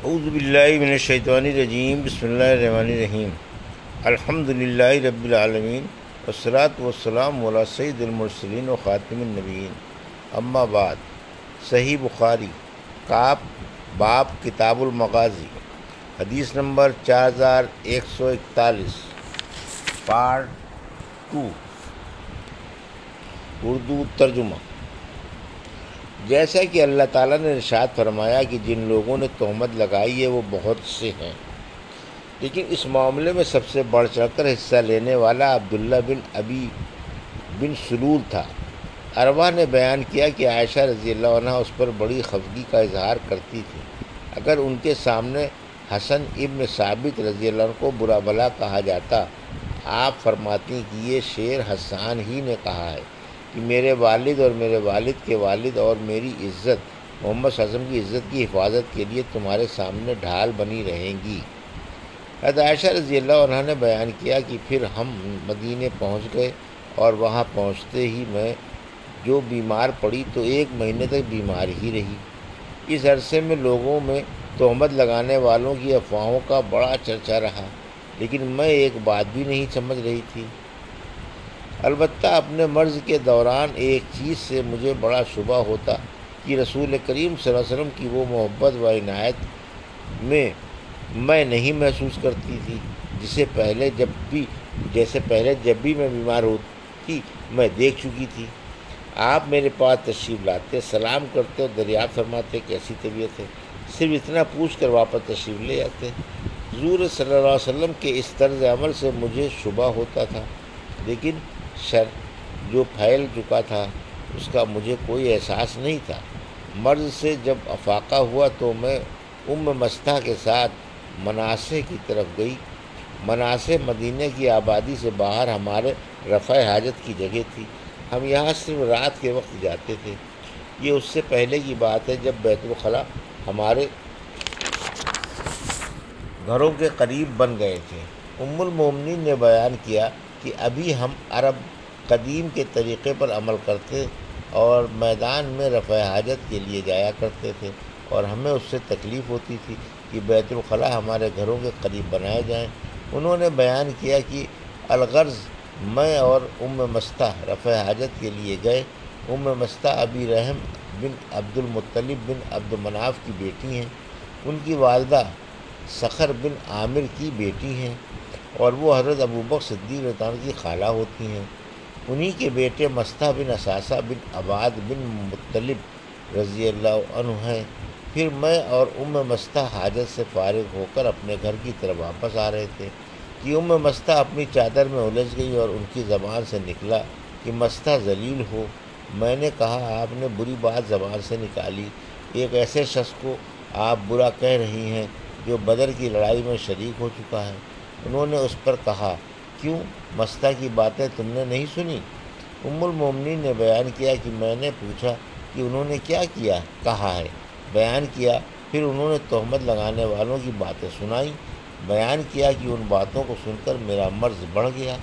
اعوذ باللہ من الشیطان الرجیم، بسم اللہ الرحمن الرحیم۔ الحمد للہ رب العالمین، والصلاۃ والسلام علی سید المرسلین و خاتم النبیین، اما بعد۔ صحیح بخاری باب کتاب المغازی، حدیث نمبر 4141، پارٹ 2، اردو ترجمہ۔ جیسا کہ اللہ تعالیٰ نے ارشاد فرمایا کہ جن لوگوں نے تہمت لگائی ہے وہ بہت سے ہیں، لیکن اس معاملے میں سب سے بڑھ چڑھ کر حصہ لینے والا عبداللہ بن ابی بن سلول تھا۔ اروا نے بیان کیا کہ عائشہ رضی اللہ عنہ اس پر بڑی خفگی کا اظہار کرتی تھی۔ اگر ان کے سامنے حسن ابن ثابت رضی اللہ عنہ کو برا بھلا کہا جاتا، آپ فرماتی کہ یہ شعر حسان ہی نے کہا ہے کہ میرے والد اور میرے والد کے والد اور میری عزت محمد صلی اللہ علیہ وسلم کی عزت کی حفاظت کے لیے تمہارے سامنے ڈھال بنی رہیں گی۔ حضرت عائشہ رضی اللہ عنہ نے بیان کیا کہ پھر ہم مدینے پہنچ گئے اور وہاں پہنچتے ہی میں جو بیمار پڑی تو 1 مہینے تک بیمار ہی رہی۔ اس عرصے میں لوگوں میں تہمت لگانے والوں کی افواہوں کا بڑا چرچا رہا، لیکن میں ایک بات بھی نہیں سمجھ رہی تھی۔ البتہ اپنے مرض کے دوران ایک چیز سے مجھے بڑا شبہ ہوتا کہ رسول کریم صلی اللہ علیہ وسلم کی وہ محبت و عنایت میں نہیں محسوس کرتی تھی جیسے پہلے جب بھی میں بیمار ہوتی میں دیکھ چکی تھی۔ آپ میرے پاس تشریف لاتے، سلام کرتے اور دریافت فرماتے کیسی طبیعت ہے، صرف اتنا پوچھ کر واپس تشریف لے جاتے۔ حضور صلی اللہ علیہ وسلم کے اس طرز عمل سے مجھے شبہ ہوتا تھا، لیکن شر جو پھیل چکا تھا اس کا مجھے کوئی احساس نہیں تھا۔ مرض سے جب افاقہ ہوا تو میں مستہ کے ساتھ مناسے کی طرف گئی۔ مناسے مدینہ کی آبادی سے باہر ہمارے رفع حاجت کی جگہ تھی۔ ہم یہاں صرف رات کے وقت جاتے تھے۔ یہ اس سے پہلے کی بات ہے جب بیت الخلاء ہمارے گھروں کے قریب بن گئے تھے۔ ام المومنین نے بیان کیا کہ ابھی ہم عرب قدیم کے طریقے پر عمل کرتے اور میدان میں رفع حاجت کے لیے جایا کرتے تھے، اور ہمیں اس سے تکلیف ہوتی تھی کہ بیت الخلاء ہمارے گھروں کے قریب بنائے جائیں۔ انہوں نے بیان کیا کہ الغرض میں اور مستہ رفع حاجت کے لیے گئے۔ مستہ ابی رحم بن عبد المطلب بن عبد مناف کی بیٹی ہیں۔ ان کی والدہ صخر بن عامر کی بیٹی ہیں اور وہ حضرت ابوبکر صدیق رضی اللہ عنہ کی خالہ ہوتی ہیں۔ انہی کے بیٹے مستہ بن اساسہ بن عباد بن مطلب رضی اللہ عنہ ہیں۔ پھر میں اور مستہ حاجت سے فارغ ہو کر اپنے گھر کی طرف واپس آ رہے تھے کہ مستہ اپنی چادر میں الجھ گئی اور ان کی زبان سے نکلا کہ مستہ ذلیل ہو۔ میں نے کہا آپ نے بری بات زبان سے نکالی، ایک ایسے شخص کو آپ برا کہہ رہی ہیں جو بدر کی لڑائی میں شریک ہو چکا ہے۔ انہوں نے اس پر کہا کیوں، مستہ کی باتیں تم نے نہیں سنی؟ ام المومنین نے بیان کیا کہ میں نے پوچھا کہ انہوں نے کیا کہا ہے۔ بیان کیا، پھر انہوں نے تہمت لگانے والوں کی باتیں سنائیں۔ بیان کیا کہ ان باتوں کو سن کر میرا مرض بڑھ گیا۔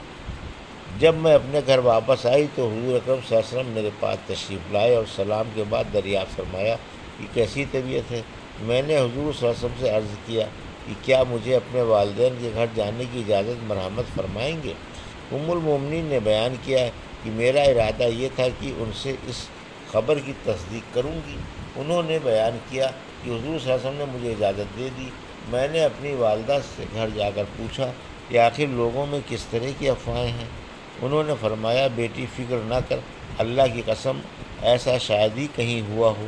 جب میں اپنے گھر واپس آئی تو حضور اکرم صلی اللہ علیہ وسلم میرے پاس تشریف لائے اور سلام کے بعد دریافت فرمایا کہ کیسی طبیعت ہے۔ میں نے حضور صلی اللہ علیہ وسلم سے عرض کیا کہ کیا مجھے اپنے والدین کے گھر جانے کی اجازت مرحمت فرمائیں گے؟ ام المومنین نے بیان کیا کہ میرا ارادہ یہ تھا کہ ان سے اس خبر کی تصدیق کروں گی۔ انہوں نے بیان کیا کہ حضور صلی اللہ علیہ وسلم نے مجھے اجازت دے دی۔ میں نے اپنی والدہ سے گھر جا کر پوچھا کہ آخر لوگوں میں کس طرح کی افواہیں ہیں۔ انہوں نے فرمایا بیٹی فکر نہ کر، اللہ کی قسم ایسا شاید ہی کہیں ہوا ہو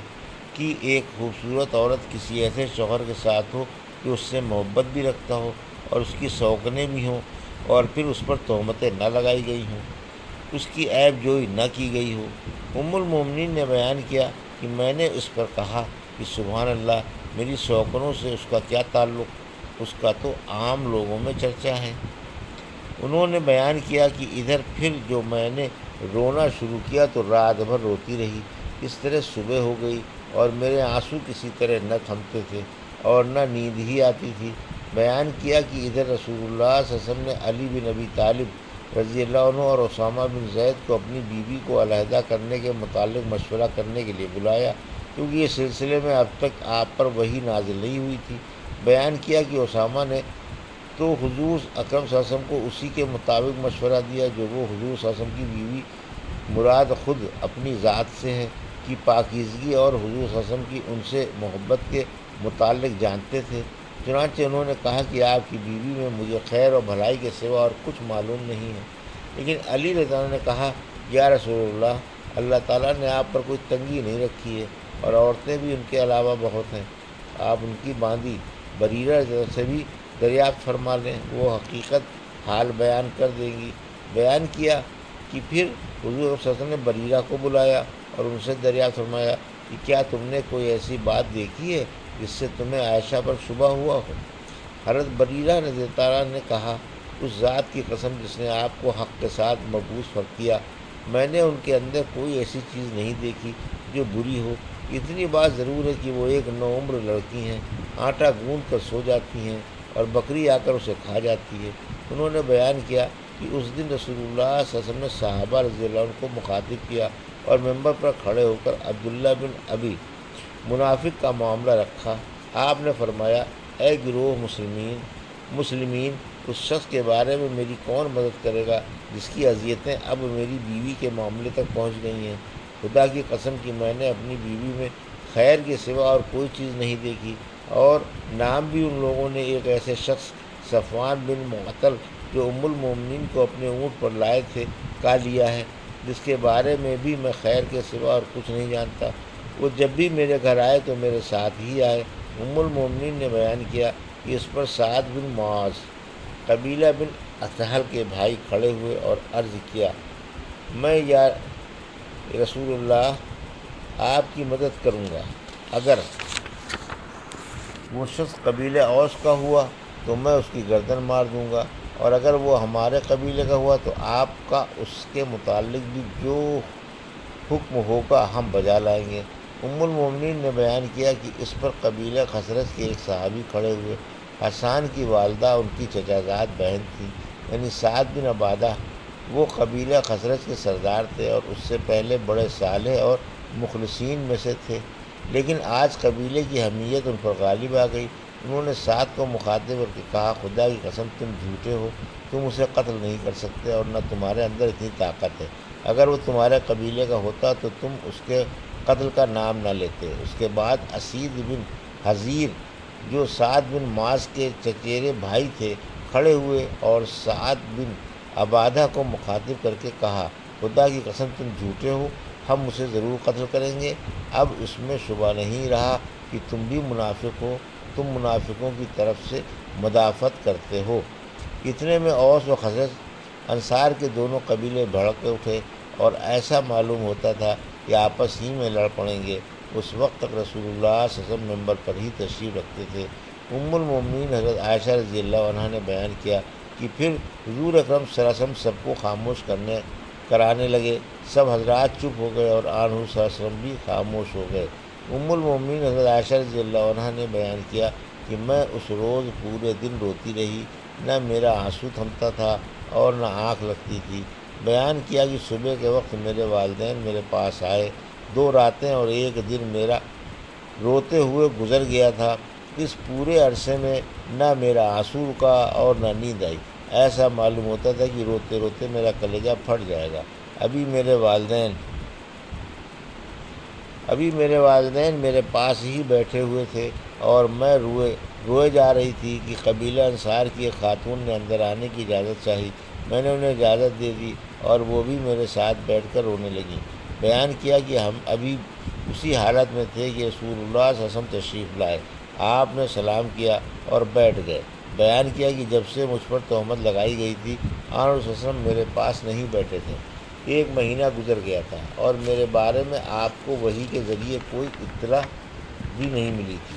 کہ ایک خوبصورت عورت کسی ایسے شوہر کے ساتھ ہو کہ اس سے محبت بھی رکھتا ہو اور اس کی شوقیں بھی ہوں، اور پھر اس پر تہمتیں نہ لگائی گئی ہوں، اس کی عیب جوئی نہ کی گئی ہو۔ ام المومنین نے بیان کیا کہ میں نے اس پر کہا کہ سبحان اللہ، میری شوقنوں سے اس کا کیا تعلق، اس کا تو عام لوگوں میں چرچا ہے۔ انہوں نے بیان کیا کہ ادھر پھر جو میں نے رونا شروع کیا تو رات بھر روتی رہی۔ اس طرح صبح ہو گئی اور میرے آنسو کسی طرح نہ تھمتے تھے اور نہ نیند ہی آتی تھی۔ بیان کیا کہ ادھر رسول اللہ صلی اللہ علیہ وسلم نے علی بن ابی طالب رضی اللہ عنہ اور اسامہ بن زید کو اپنی بیوی کو علیحدہ کرنے کے متعلق مشورہ کرنے کے لیے بلایا، کیونکہ اس سلسلے میں اب تک آپ پر وحی نازل نہیں ہوئی تھی۔ بیان کیا کہ اسامہ نے تو حضور اکرم صلی اللہ علیہ وسلم کو اسی کے مطابق مشورہ دیا جو وہ حضور صلی اللہ علیہ وسلم کی بیوی مراد خود اپنی ذات سے ہے کی پاکیزگی اور حضور صلی اللہ علیہ وسلم کی ان سے محبت کے متعلق جانتے تھے۔ چنانچہ انہوں نے کہا کہ آپ کی بیوی میں مجھے خیر اور بھلائی کے سوا اور کچھ معلوم نہیں ہے۔ لیکن علی رضی اللہ عنہ نے کہا یا رسول اللہ تعالیٰ نے آپ پر کوئی تنگی نہیں رکھی ہے اور عورتیں بھی ان کے علاوہ بہت ہیں، آپ ان کی باندی بریرہ سے بھی دریافت فرما لیں، وہ حقیقت حال بیان کر دیں گی۔ بیان کیا کہ پھر حضور صلی اللہ علیہ وسلم نے بریرہ کو بلایا اور ان سے دریافت فرمایا کہ کیا تم نے کوئی ایسی بات دیکھی ہے جس سے تمہیں عائشہ پر شبہ ہوا ہو؟ حضرت بریرہ رضی اللہ عنہ نے کہا اس ذات کی قسم جس نے آپ کو حق کے ساتھ مبعوث کیا، میں نے ان کے اندر کوئی ایسی چیز نہیں دیکھی جو بری ہو۔ اتنی بات ضرور ہے کہ وہ ایک نوعمر لڑکی ہیں، آٹا گوندھ کر سو جاتی ہیں اور بکری آ کر اسے کھا جاتی ہے۔ انہوں نے بیان کیا کہ اس دن رسول اللہ صلی اللہ علیہ وسلم نے صحابہ رضی اللہ عنہ کو مخاطب کیا اور ممبر پر کھڑے ہو کر عبداللہ بن ابی منافق کا معاملہ رکھا۔ آپ نے فرمایا اے گروہ مسلمین اس شخص کے بارے میں میری کون مدد کرے گا جس کی اذیتیں اب میری بیوی کے معاملے تک پہنچ گئی ہیں؟ خدا کی قسم کہ میں نے اپنی بیوی میں خیر کے سوا اور کوئی چیز نہیں دیکھی، اور نام بھی ان لوگوں نے ایک ایسے شخص صفوان بن معطل جو ام المومنین کو اپنے اونٹ پر لائے تھے کا لیا ہے، جس کے بارے میں بھی میں خیر کے سوا اور کچھ نہیں جانتا۔ وہ جب بھی میرے گھر آئے تو میرے ساتھ ہی آئے۔ ام المومنین نے بیان کیا کہ اس پر سعد بن معاذ قبیلہ بن اسہل کے بھائی کھڑے ہوئے اور عرض کیا میں یا رسول اللہ آپ کی مدد کروں گا، اگر وہ شخص قبیلہ اوس کا ہوا تو میں اس کی گردن مار دوں گا، اور اگر وہ ہمارے قبیلے کا ہوا تو آپ کا اس کے متعلق بھی جو حکم ہوگا ہم بجا لائیں گے۔ ام المومنین نے بیان کیا کہ اس پر قبیلہ خزرج کے ایک صحابی کھڑے ہوئے۔ حسان کی والدہ ان کی چچا زاد بہن تھی، یعنی سعد بن عبادہ۔ وہ قبیلہ خزرج کے سردار تھے اور اس سے پہلے بڑے صالح اور مخلصین میں سے تھے، لیکن آج قبیلے کی حمیت ان پر غالب آ گئی۔ انہوں نے سعد کو مخاطب کر کے کہا خدا کی قسم تم جھوٹے ہو، تم اسے قتل نہیں کر سکتے اور نہ تمہارے اندر اتنی طاقت ہے۔ اگر وہ تمہارے قبیلے کا ہوتا تو تم اس کے قتل کا نام نہ لیتے۔ اس کے بعد اسید بن حضیر جو سعد بن معاذ کے چچیرے بھائی تھے کھڑے ہوئے اور سعد بن عبادہ کو مخاطب کر کے کہا خدا کی قسم تم جھوٹے ہو، ہم اسے ضرور قتل کریں گے۔ اب اس میں شبہ نہیں رہا کہ تم بھی منافق ہو، تم منافقوں کی طرف سے مدافعت کرتے ہو۔ اتنے میں اوس و خزرج انصار کے دونوں قبیلے بھڑک اٹھے اور ایسا معلوم ہوتا تھا کہ آپس ہی میں لڑ پڑیں گے۔ اس وقت تک رسول اللہ صلی اللہ علیہ وسلم ممبر پر ہی تشریف رکھتے تھے۔ ام المومنین حضرت عائشہ رضی اللہ عنہا نے بیان کیا کہ پھر حضور اکرم صلی اللہ علیہ وسلم سب کو خاموش کرانے لگے، سب حضرات چپ ہو گئے اور آن حضور صلی اللہ علیہ وسلم بھی خاموش ہو گئے۔ ام المومنین حضرت عائشہ رضی اللہ عنہا نے بیان کیا کہ میں اس روز پورے دن روتی رہی، نہ میرا آنسو تھمتا تھا اور نہ آنکھ لگتی تھی۔ بیان کیا کہ صبح کے وقت میرے والدین میرے پاس آئے، 2 راتیں اور 1 دن میرا روتے ہوئے گزر گیا تھا۔ اس پورے عرصے میں نہ میرا آنسو رکا اور نہ نیند آئی، ایسا معلوم ہوتا تھا کہ روتے روتے میرا کلیجہ پھٹ جائے گا۔ ابھی میرے والدین میرے پاس ہی بیٹھے ہوئے تھے اور میں روئے جا رہی تھی کہ قبیلہ انصار کی ایک خاتون نے اندر آنے کی اجازت چاہی۔ میں نے انہیں اجازت دے دی اور وہ بھی میرے ساتھ بیٹھ کر رونے لگیں۔ بیان کیا کہ ہم ابھی اسی حالت میں تھے کہ رسول اللہ صلی اللہ علیہ وسلم تشریف لائے، آپ نے سلام کیا اور بیٹھ گئے۔ بیان کیا کہ جب سے مجھ پر تہمت لگائی گئی تھی آن حضرت صلی اللہ علیہ وسلم میرے پاس نہیں بیٹھے تھے، 1 مہینہ گزر گیا تھا اور میرے بارے میں آپ کو وحی کے ذریعے کوئی اطلاع بھی نہیں ملی تھی۔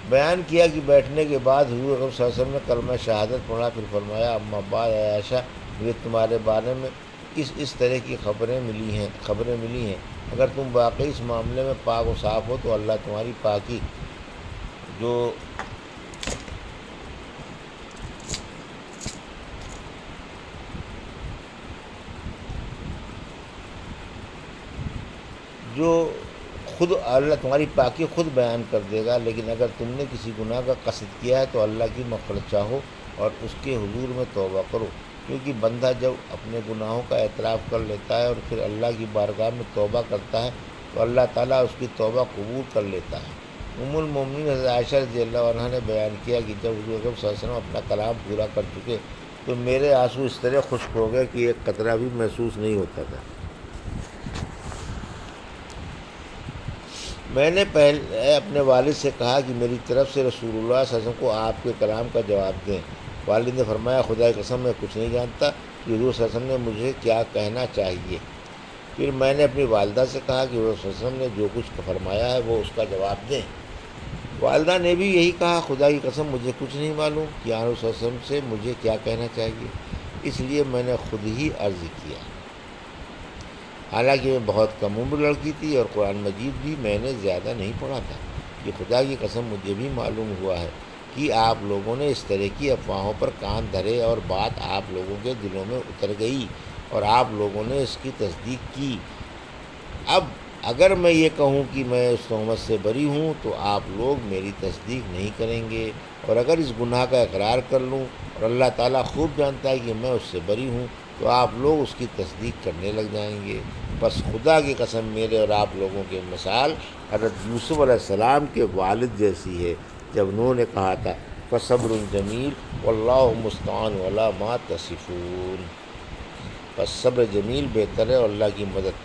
بیان کیا کہ بیٹھنے کے بعد حضور اکرم صلی اللہ علیہ وسلم نے کلمہ شہادت پڑھا، پھر فرمایا اما بعد اے عائشہ مجھے تمہارے بارے میں اس طرح کی خبریں ملی ہیں، اگر تم واقعی اس معاملے میں پاک و صاف ہو تو اللہ تمہاری پاکی جو خود اللہ تمہاری پاکی خود بیان کر دے گا، لیکن اگر تم نے کسی گناہ کا قصد کیا ہے تو اللہ کی مغفرت چاہو اور اس کے حضور میں توبہ کرو، کیونکہ بندہ جب اپنے گناہوں کا اعتراف کر لیتا ہے اور پھر اللہ کی بارگاہ میں توبہ کرتا ہے تو اللہ تعالیٰ اس کی توبہ قبول کر لیتا ہے۔ ام المومنین حضرت عائشہ رضی اللہ عنہا نے بیان کیا کہ جب حضور اکرم صلی اللہ علیہ وسلم اپنا کلام پورا کر چکے تو میرے آنسو اس طرح خشک ہو گئے کہ ایک قطرہ بھی محسوس نہیں ہوتا تھا۔ میں نے پہلے اپنے والد سے کہا کہ میری طرف سے رسول اللہ صلی اللہ علیہ وسلم کو آپ کے کلام کا جواب دیں۔ والد نے فرمایا خدا کی قسم میں کچھ نہیں جانتا کہ حضور صلی اللہ علیہ وسلم نے مجھے کیا کہنا چاہیے۔ پھر میں نے اپنی والدہ سے کہا کہ حضور صلی اللہ علیہ وسلم نے جو کچھ فرمایا ہے وہ اس کا جواب دیں۔ والدہ نے بھی یہی کہا خدا کی قسم مجھے کچھ نہیں معلوم کہ حضور صلی اللہ علیہ وسلم سے مجھے کیا کہنا چاہیے، اس لیے میں نے خود ہی عرض کیا۔ حالانکہ میں بہت کم عمر لڑکی تھی اور قرآن مجید بھی میں نے زیادہ نہیں پڑھا تھا، کہ خدا کی قسم مجھے بھی معلوم ہوا ہے کہ آپ لوگوں نے اس طرح کی افواہوں پر کان دھرے اور بات آپ لوگوں کے دلوں میں اتر گئی اور آپ لوگوں نے اس کی تصدیق کی۔ اب اگر میں یہ کہوں کہ میں اس تہمت سے بری ہوں تو آپ لوگ میری تصدیق نہیں کریں گے، اور اگر اس گناہ کا اقرار کر لوں اور اللہ تعالیٰ خوب جانتا ہے کہ میں اس سے بری ہوں تو آپ لوگ اس کی تصدیق کرنے لگ جائیں گے۔ بس خدا کی قسم میرے اور آپ لوگوں کے مثال حضرت یوسف علیہ السلام کے والد جیسی ہے، جب انہوں نے کہا تھا فصبر جمیل واللہ المستعان علی ما تصفون، بس صبر جمیل بہتر ہے اور اللہ کی مدد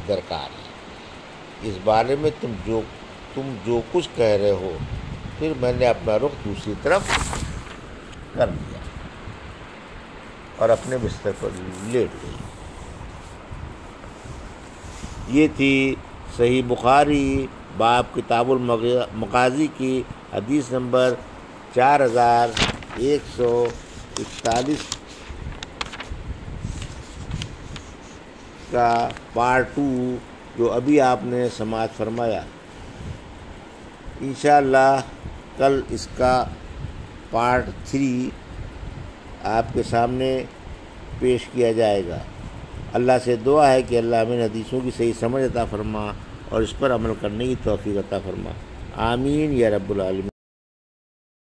درکار ہے۔ اس بارے میں تم جو کچھ کہہ رہے ہو۔ پھر میں نے اپنا رخ دوسری طرف کر دیا اور اپنے بستر پر لیٹ گئی۔ یہ تھی صحیح بخاری باب کتاب المغازی کی حدیث نمبر 4141 کا پارٹ 2 جو ابھی آپ نے سماعت فرمایا۔ انشاءاللہ کل اس کا پارٹ 3 آپ کے سامنے پیش کیا جائے گا۔ اللہ سے دعا ہے کہ اللہ ہمیں حدیثوں کی صحیح سمجھ عطا فرما اور اس پر عمل کرنے کی توفیق عطا فرما۔ آمین یا رب العالمین۔